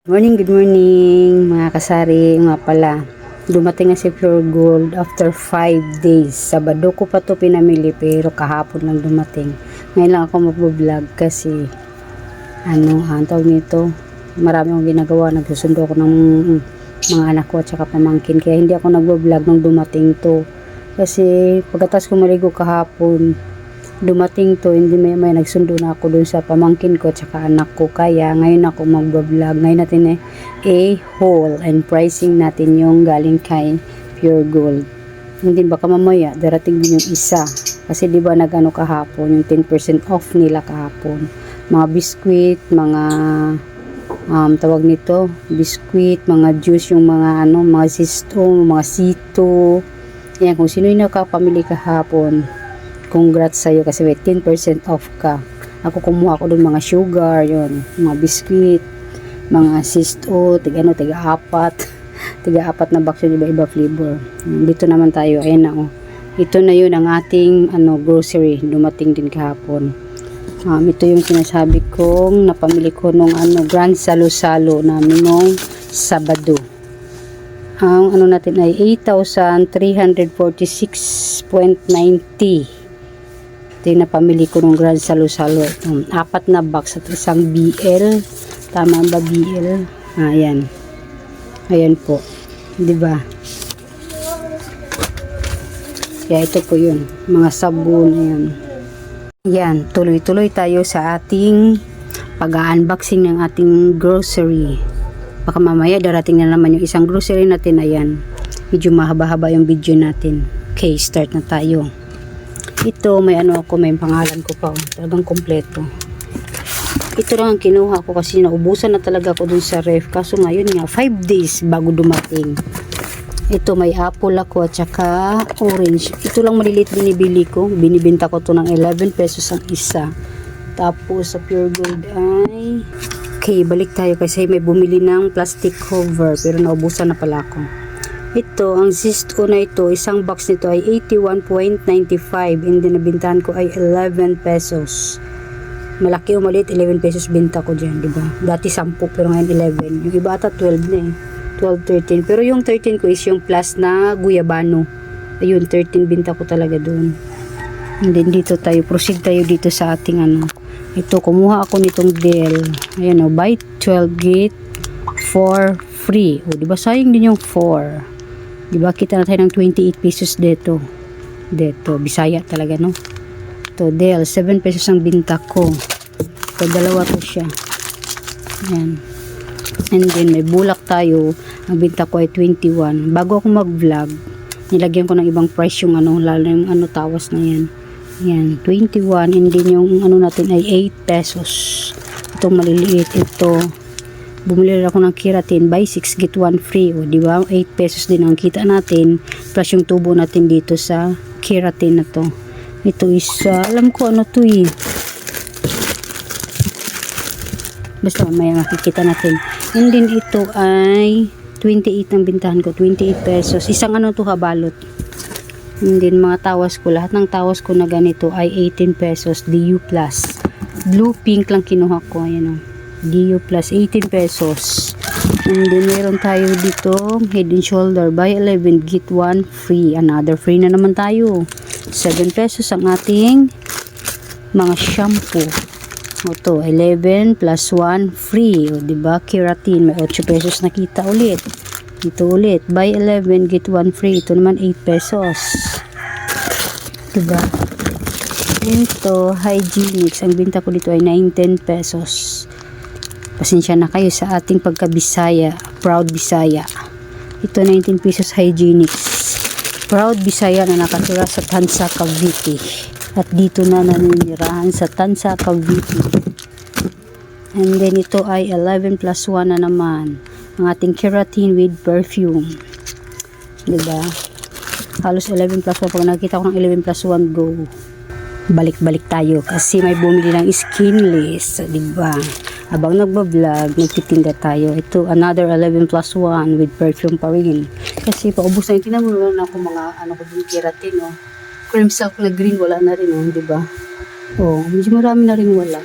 Good morning mga kasari, nga pala. Dumating na si Pure Gold after 5 days. Sabado ko pa to pinamili pero kahapon lang dumating. Ngayon lang ako mag-vlog kasi ang tawag nito, marami akong ginagawa. Nagsusundo ako ng mga anak ko at saka pamangkin. Kaya hindi ako nag-vlog nung dumating to. Kasi pagkatapos ko maligo kahapon, dumating to, hindi may nagsundo na ako dun sa pamangkin ko at saka anak ko, kaya ngayon ako mag-vlog. Ngayon natin haul and pricing natin yung galing kay Pure Gold. Hindi baka mamaya darating din yung isa kasi di ba nagano kahapon yung 10% off nila kahapon, mga biskuit, mga tawag nito, biskuit, mga juice, yung mga mga sisto, mga sito. Yan, kung sino yung nakapamili kahapon, congrats sa'yo kasi may 10% off ka. Ako kumuha ko dun mga sugar, yon, mga biscuit, mga sisto, tiga-apat na box yun, iba-iba flavor. Dito naman tayo, ayan na Ito na yun ang ating grocery, dumating din kahapon. Ito yung sinasabi kong napamili ko nung Grand Salo-Salo namin nung Sabado. Ang natin ay 8,346.90. Yung napamili ko ng Grand Salo-Salo. 4 na box at isang BL. Tama ba BL? Ayan. Ayan po. Diba? Kaya ito po yun. Mga sabon. Ayan. Ayan. Tuloy-tuloy tayo sa ating pag-unboxing ng ating grocery. Baka mamaya darating na naman yung isang grocery natin. Ayan. Medyo mahaba-haba yung video natin. Okay, start na tayo. Ito, may may pangalan ko pa. Talagang kompleto. Ito lang ang kinuha ko kasi naubusan na talaga ako dun sa ref. Kaso ngayon nga, 5 days bago dumating. Ito, may apple ako at saka orange. Ito lang maliliit binibili ko. Binibenta ko to ng 11 pesos ang isa. Tapos sa Pure Gold ay... Okay, balik tayo kasi may bumili ng plastic cover pero naubusan na pala ako. Ito, ang Zisto na ito, isang box nito ay 81.95 and then nabintahan ko ay 11 pesos. Malaki o maliit, 11 pesos binta ko dyan, diba? Dati 10 pero ngayon 11. Yung iba ata 12 na 12, 13. Pero yung 13 ko is yung plus na guyabano. Ayun, 13 binta ko talaga doon. And then dito tayo, proceed tayo dito sa ating Ito, kumuha ako nitong Dell. Ayan buy 12 get for free. O, diba sayang din yung 4. Diba, kita na tayo ng 28 pesos dito. Bisaya talaga, no? Ito, Dell, 7 pesos ang binta ko. Ito, dalawa to siya. Ayan. And then, may bulak tayo. Ang binta ko ay 21. Bago ako mag-vlog, nilagyan ko ng ibang price yung lalo yung tawas na yan. Ayan, 21. And then, yung natin ay 8 pesos. Itong maliliit, ito. Bumili ako ng keratin, buy 6 get 1 free. O, di ba? 8 pesos din ang kita natin plus yung tubo natin dito sa keratin na to. Ito is alam ko to basta mamaya makikita natin. And then ito ay 28 ang bintahan ko, 28 pesos. Isang to balot. And then mga tawas ko, lahat ng tawas ko na ganito ay 18 pesos DU plus. Blue pink lang kinuha ko, ayan DU plus 18 pesos. And then meron tayo dito Head and Shoulder, buy 11 get 1 free. Another free na naman tayo. 7 pesos ang ating mga shampoo. Ito 11 plus 1 free. O, diba? Keratin, may 8 pesos nakita ulit. Ito ulit, buy 11 get 1 free. Ito naman 8 pesos. Diba? Ito Hygienics, ang binta ko dito ay 9-10 pesos. Pasensya na kayo sa ating pagka-Bisaya, proud Bisaya. Ito 19 pesos Hygienics. Proud Bisaya na nakatira sa Tansa, Cavite. At dito na naninirahan sa Tansa, Cavite. And then ito ay 11 plus 1 na naman. Ang ating keratin with perfume. Diba? Halos 11 plus 1. Pag nakita ko ng 11 plus 1, go. Balik-balik tayo kasi may bumili ng skinless. Diba? Habang nagbablog, nagtitinda tayo. Ito, another 11 plus 1 with perfume pa rin. Kasi paubos na yung tinamulan ako mga ko din keratin, Cream silk na green, wala na rin, diba? Medyo marami na rin wala.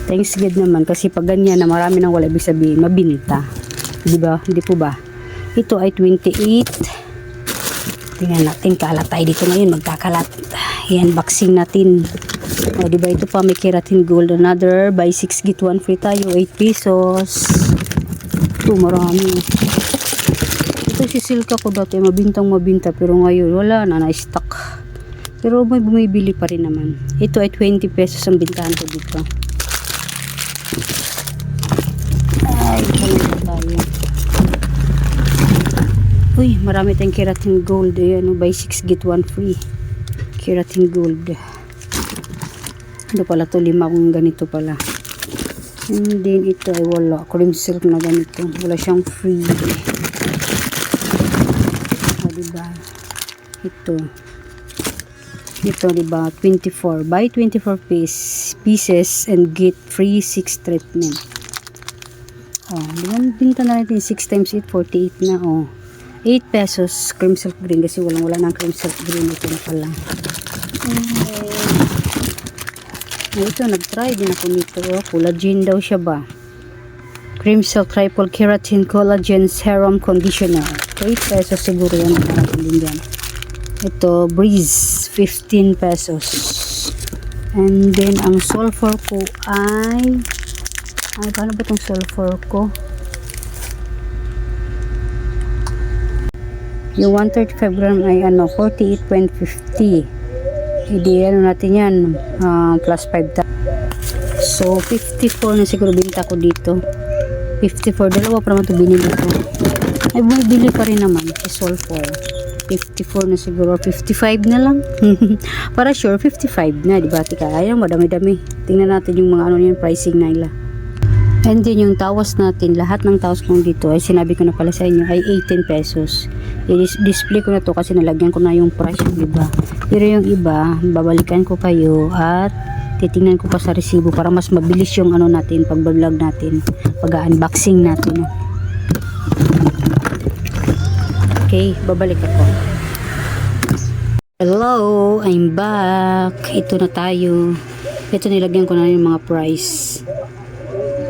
Thanks God naman kasi pag ganyan na marami nang wala ibig sabihin mabinta. Di ba? Hindi po ba? Ito ay 28. Tingnan natin, kalat tayo dito ngayon, magkakalat. Yan, boxing natin. O, diba ito pa, may keratin gold. Another, buy 6 get 1 free tayo, 8 pesos. Ito, marami. Ito si Silka ko dati, mabintang mabinta, pero ngayon, wala na, na-stock. Pero may bumibili pa rin naman. Ito ay 20 pesos ang bintahan ko dito. Ay, ito tayo. Uy, marami tayong keratin gold. Ayan, buy 6 get 1 free. Keratin gold. Ano pala to, 5 kung ganito pala. And then ito ay wala. Cream silk na ganito. Wala siyang free. O, diba? Ito, diba? 24. Buy 24 pieces and get free 6 treatment. O, diba? Binta na natin 6 times 8, 48 na. O, 8 pesos cream silk green kasi wala ng cream silk green. Ito na pala. Ito, nag-try din ako nito. Collagen daw siya ba? Cream silk triple keratin collagen serum conditioner. 8 pesos siguro yan. Din yan. Ito, breeze 15 pesos. And then ang sulfur ko ay paano ba itong sulfur ko? Yung 135 gram ay 48.50. Hindi natin yan plus 5 so 54 na siguro binta ko dito. 54, dalawa pa naman ito binili ko. Ay bumibili pa rin naman si sulfur. 54 na siguro, 55 na lang. Para sure 55 na, diba? Tika, ayun, madami-dami. Tingnan natin yung mga yung pricing na nila. And then yung tawas natin, lahat ng tawas kong dito ay sinabi ko na pala sa inyo ay 18 pesos. I-display ko na to kasi nalagyan ko na yung price, diba? Pero yung iba, babalikan ko kayo at titingnan ko pa sa resibo para mas mabilis yung natin, pag-vlog natin, pag-unboxing natin. Okay, babalik ako. Hello, I'm back. Ito na tayo. Ito nilagyan ko na yung mga price.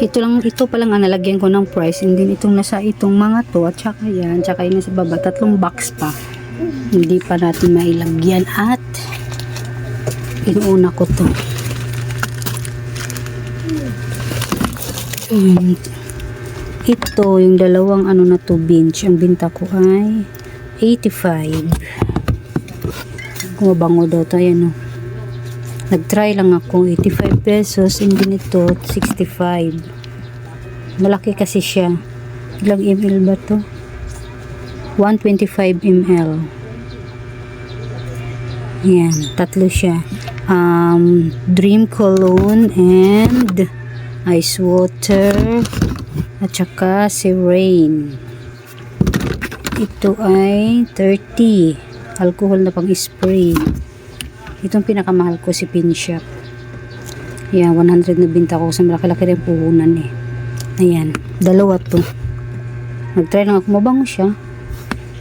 Ito pa lang ang nalagyan ko ng price, and then itong nasa itong mga to at saka yan, tsaka yung nasa baba, 3 box pa hindi pa natin mailagyan at inuuna ko to. Ito yung dalawang na to bench, ang binta ko ay 85. Gumabango daw to, ayan nag-try lang ako, 85 pesos, and then ito 65. Malaki kasi siya. Ilang ml ba to? 125 ml. Yan, tatlo siya. Dream cologne and ice water at saka si rain. Ito ay 30. Alcohol na pang spray. Itong pinakamahal ko si Pinshop. Yan, 100 na binta ko kasi malaki-laki rin puhunan eh. Ayan, dalawa to. Nag-try lang ako, mabango siya.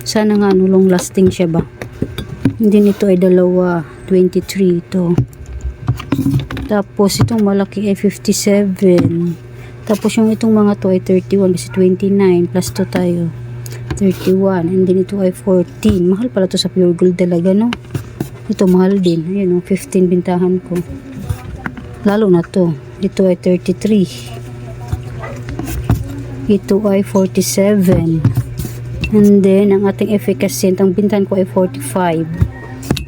Sana nga long lasting siya ba. Hindi nito ay dalawa, 23 ito. Tapos itong malaki ay 57. Tapos yung itong mga to ay 31 kasi 29 plus to tayo. 31. And then ito ay 14. Mahal pala to sa Pure Gold talaga, no? Ito mahal din. Ayun, 15 bintahan ko. Lalo na to. Ito ay 33. Ito ay 47. And then, ang ating efficacent, ang bintahan ko ay 45.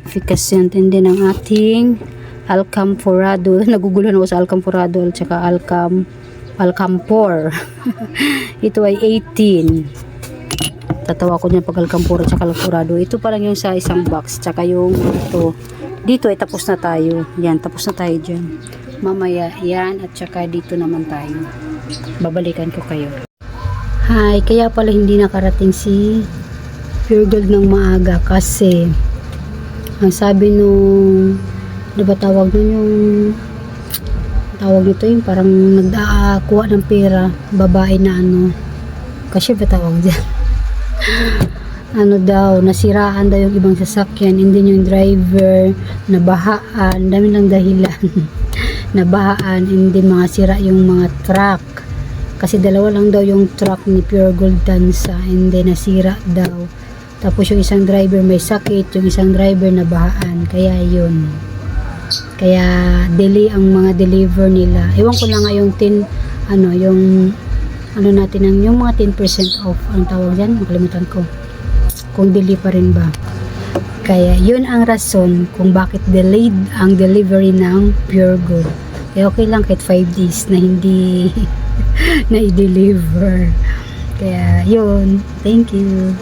Efficacent. And then, ang ating Alcamporado. Naguguluhan ako sa Alcamporado at saka Alcampor. Ito ay 18. Tatawa ko niyan pag Alcampor at saka Alcorado. Ito pa lang yung sa isang box. Tsaka yung ito. Dito ay tapos na tayo. Yan, tapos na tayo dyan. Mamaya yan at saka dito naman tayo. Babalikan ko kayo. Hi, kaya pala hindi nakarating si Pure Gold ng maaga kasi ang sabi nung diba tawag nun yung tawag nito yung parang nagkuha ng pera babae na kasi ba tawag dyan daw, nasiraan daw yung ibang sasakyan, and then yung driver nabahaan, dami lang dahilan. nabahaan, hindi mga sira yung mga truck. Kasi dalawa lang daw yung truck ni Pure Gold Tansa, hindi nasira daw. Tapos yung isang driver may sakit, yung isang driver nabahaan. Kaya yun. Kaya delay ang mga deliver nila. Ewan ko lang nga yung yung mga 10% off ang tawag dyan. Nakalimutan ko. Kung delay pa rin ba. Kaya yun ang rason kung bakit delayed ang delivery ng Pure Gold. Kaya okay lang kahit 5 days na hindi na i-deliver. Kaya yun. Thank you.